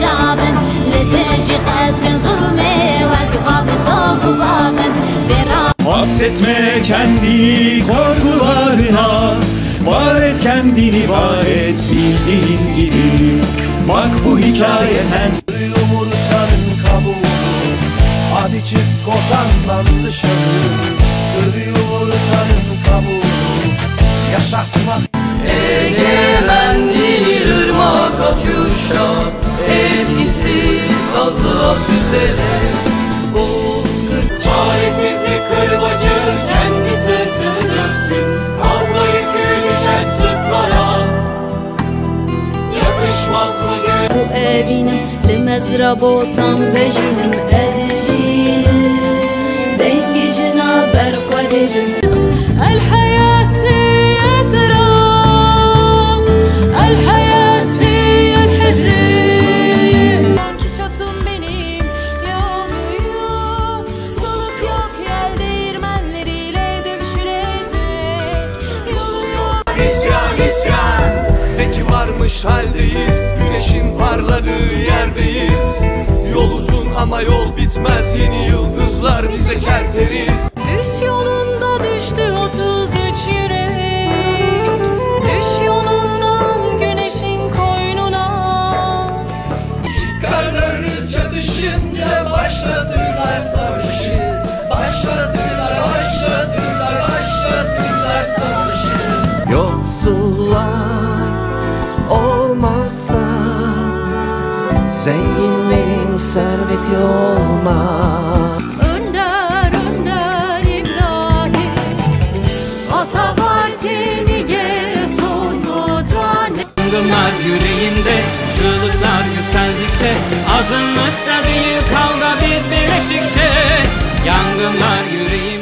شعبن لتجي قاسر ظلمي والكفاف صوب بابن Hapsetme kendini korkularına, var et kendini, var et bildiğin gibi. Bak bu hikaye sensin. Yumurtanın kabuğunu, hadi çık kozandan dışarı. Kır yumurtanın kabuğunu, yaşatma. Egemenliğin ırmak akışa, ezgisi sazlığa süzerek. Çaresizlik kırbacı kendi sırtını döksün, kavga yükü düşer sırtlara. Yakışmaz mı gün? Bu evinim limezrabotam bejinim ezjinim dengijina berqadirim. الحياة هي تراب الحياة هي الحرية Kişatım benim yanıyor soluk yok yel değirmenleriyle dövüşülecek yolu yok. İsyan isyan, peki varmış haldeyiz, güneşin parladığı yerdeyiz. Yol uzun ama yol bitmez, yeni yıldızlar bize kerteriz. Düş yolunda düştü 33 yürek. Düş yolundan güneşin koynuna. Karları çatışınca başlatırlar savaşı. Başlatırlar savaşı. Yoksullar olmazsa zenginlerin serveti olmaz. Önder İbrahim Ata Partini sonmutan. Yangınlar yüreğimde, çığlıklar yükseldikçe, azınlıkta değil kavga biz birleştikçe. Yangınlar yüreğimde.